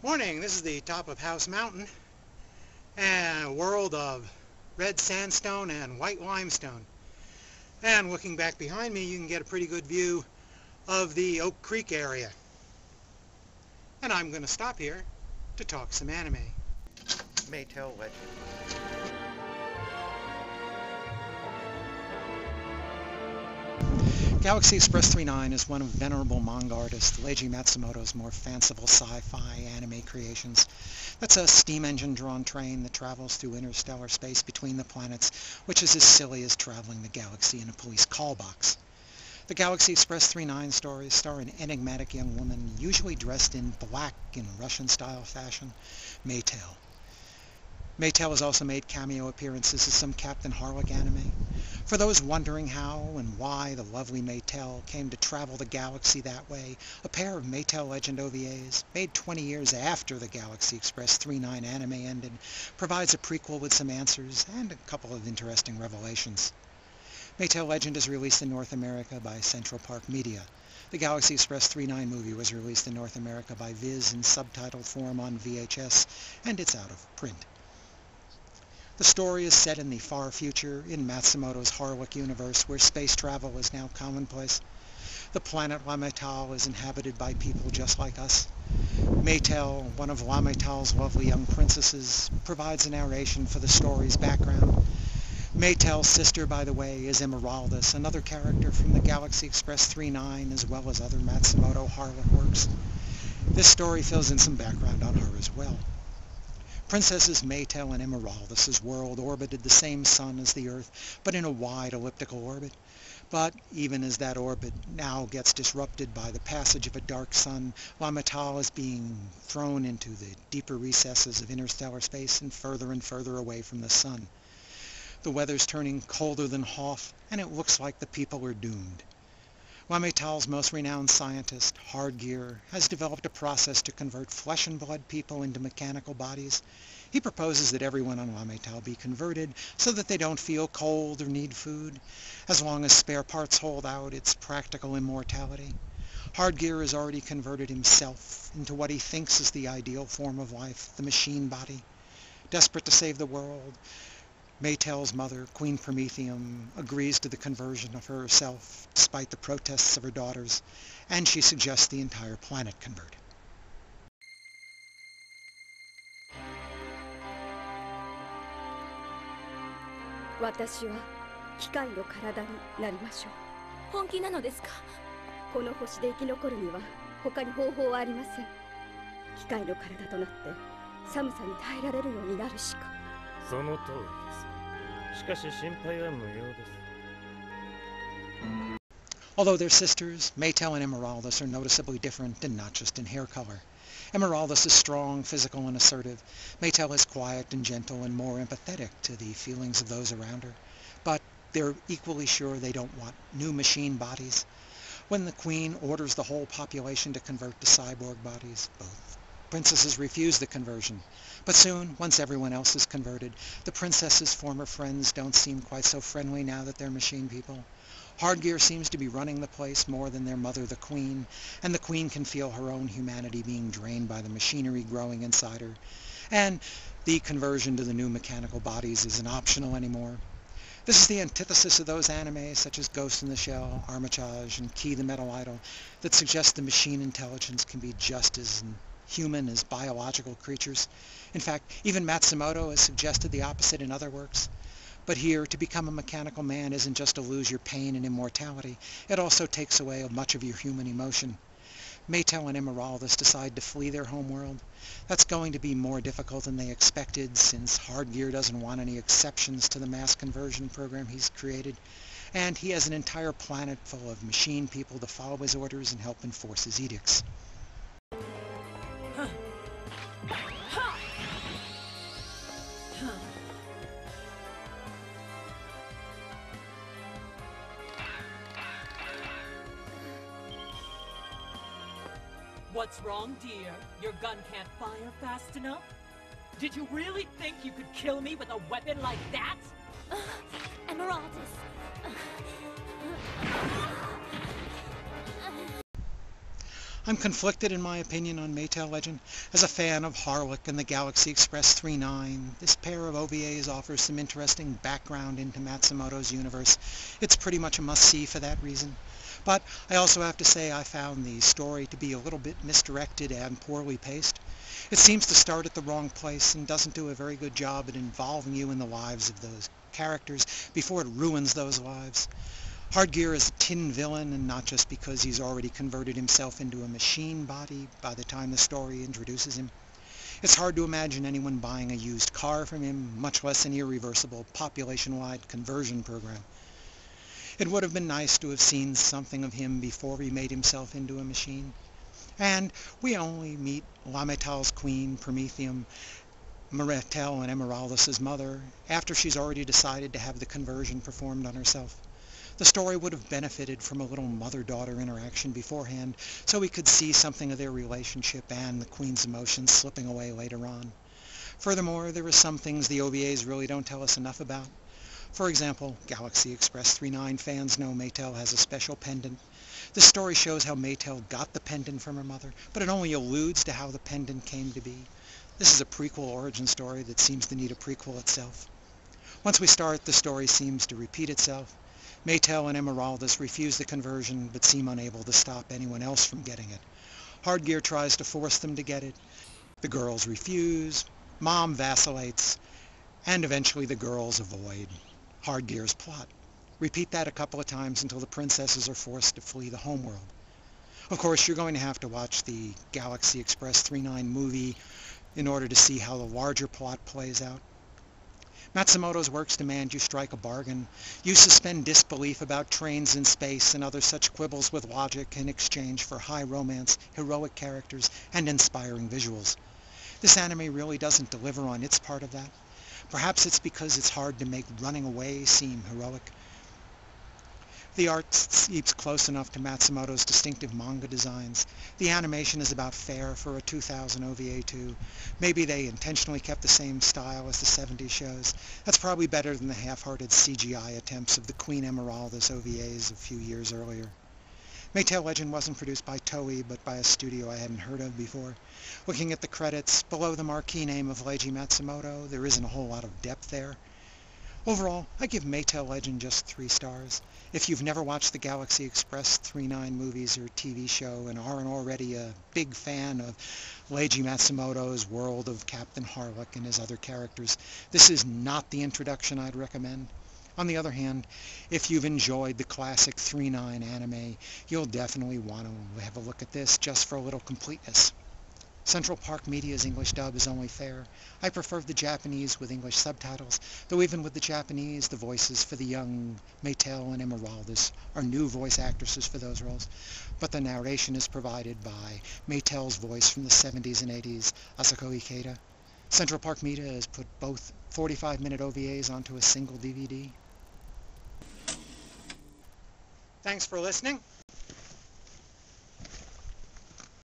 Morning, this is the top of House Mountain and a world of red sandstone and white limestone. And looking back behind me, you can get a pretty good view of the Oak Creek area. And I'm going to stop here to talk some anime. Maytel legend. Galaxy Express 39 is one of venerable manga artist Leiji Matsumoto's more fanciful sci-fi anime creations. That's a steam engine-drawn train that travels through interstellar space between the planets, which is as silly as traveling the galaxy in a police call box. The Galaxy Express 39 stories star an enigmatic young woman, usually dressed in black in Russian-style fashion, Maytel. Maytel has also made cameo appearances in some Captain Harlock anime. For those wondering how and why the lovely Maytel came to travel the galaxy that way, a pair of Maytel Legend OVAs, made 20 years after the Galaxy Express 39 anime ended, provides a prequel with some answers and a couple of interesting revelations. Maytel Legend is released in North America by Central Park Media. The Galaxy Express 39 movie was released in North America by Viz in subtitled form on VHS, and it's out of print. The story is set in the far future in Matsumoto's Harlock universe, where space travel is now commonplace. The planet La Maytal is inhabited by people just like us. Maytel, one of La Maytal's lovely young princesses, provides a narration for the story's background. Maytel's sister, by the way, is Emeraldus, another character from the Galaxy Express 39, as well as other Matsumoto Harlock works. This story fills in some background on her as well. Princesses Maytel and Emeraldus' world orbited the same sun as the Earth, but in a wide elliptical orbit. But even as that orbit now gets disrupted by the passage of a dark sun, La Maytal is being thrown into the deeper recesses of interstellar space and further away from the sun. The weather's turning colder than Hoth, and it looks like the people are doomed. La Maytal's most renowned scientist, Hardgear, has developed a process to convert flesh and blood people into mechanical bodies. He proposes that everyone on La Maytal be converted so that they don't feel cold or need food. As long as spare parts hold out, it's practical immortality. Hardgear has already converted himself into what he thinks is the ideal form of life, the machine body. Desperate to save the world, Maytel's mother, Queen Prometheum, agrees to the conversion of herself despite the protests of her daughters, and she suggests the entire planet convert. Although they're sisters, Maytel and Emeraldus are noticeably different, and not just in hair color. Emeraldus is strong, physical, and assertive. Maytel is quiet and gentle and more empathetic to the feelings of those around her. But they're equally sure they don't want new machine bodies. When the Queen orders the whole population to convert to cyborg bodies, both princesses refuse the conversion. But soon, once everyone else is converted, the princess's former friends don't seem quite so friendly now that they're machine people. Hardgear seems to be running the place more than their mother, the Queen, and the Queen can feel her own humanity being drained by the machinery growing inside her. And the conversion to the new mechanical bodies isn't optional anymore. This is the antithesis of those animes such as Ghost in the Shell, Armitage, and Key the Metal Idol that suggest the machine intelligence can be just as human as biological creatures. In fact, even Matsumoto has suggested the opposite in other works. But here, to become a mechanical man isn't just to lose your pain and immortality. It also takes away much of your human emotion. Maytel and Emeraldus decide to flee their homeworld. That's going to be more difficult than they expected, since Hardgear doesn't want any exceptions to the mass conversion program he's created, and he has an entire planet full of machine people to follow his orders and help enforce his edicts. What's wrong, dear? Your gun can't fire fast enough? Did you really think you could kill me with a weapon like that? Emeraldus. I'm conflicted in my opinion on Maytale Legend. As a fan of Harlock and the Galaxy Express 39, this pair of OVAs offers some interesting background into Matsumoto's universe. It's pretty much a must-see for that reason. But I also have to say I found the story to be a little bit misdirected and poorly paced. It seems to start at the wrong place and doesn't do a very good job at involving you in the lives of those characters before it ruins those lives. Hardgear is a tin villain, and not just because he's already converted himself into a machine body by the time the story introduces him. It's hard to imagine anyone buying a used car from him, much less an irreversible population-wide conversion program. It would have been nice to have seen something of him before he made himself into a machine. And we only meet Lametal's queen, Prometheum, Meretel and Emeraldus' mother, after she's already decided to have the conversion performed on herself. The story would have benefited from a little mother-daughter interaction beforehand, so we could see something of their relationship and the Queen's emotions slipping away later on. Furthermore, there are some things the OVAs really don't tell us enough about. For example, Galaxy Express 39 fans know Maytale has a special pendant. This story shows how Maytale got the pendant from her mother, but it only alludes to how the pendant came to be. This is a prequel origin story that seems to need a prequel itself. Once we start, the story seems to repeat itself. Maytale and Emeraldus refuse the conversion, but seem unable to stop anyone else from getting it. Hardgear tries to force them to get it. The girls refuse, Mom vacillates, and eventually the girls avoid Hardgear's plot. Repeat that a couple of times until the princesses are forced to flee the homeworld. Of course, you're going to have to watch the Galaxy Express 39 movie in order to see how the larger plot plays out. Matsumoto's works demand you strike a bargain. You suspend disbelief about trains in space and other such quibbles with logic in exchange for high romance, heroic characters, and inspiring visuals. This anime really doesn't deliver on its part of that. Perhaps it's because it's hard to make running away seem heroic. The art keeps close enough to Matsumoto's distinctive manga designs. The animation is about fair for a 2000 OVA too. Maybe they intentionally kept the same style as the 70s shows. That's probably better than the half-hearted CGI attempts of the Queen Emeraldus OVAs a few years earlier. Maytale Legend wasn't produced by Toei, but by a studio I hadn't heard of before. Looking at the credits, below the marquee name of Leiji Matsumoto, there isn't a whole lot of depth there. Overall, I give Maytale Legend just 3 stars. If you've never watched the Galaxy Express 39 movies or TV show and aren't already a big fan of Leiji Matsumoto's world of Captain Harlock and his other characters, this is not the introduction I'd recommend. On the other hand, if you've enjoyed the classic 39 anime, you'll definitely want to have a look at this just for a little completeness. Central Park Media's English dub is only fair. I prefer the Japanese with English subtitles, though even with the Japanese, the voices for the young Maytale and Emeraldus are new voice actresses for those roles, but the narration is provided by Maytale's voice from the 70s and 80s, Asako Ikeda. Central Park Media has put both 45-minute OVAs onto a single DVD. Thanks for listening.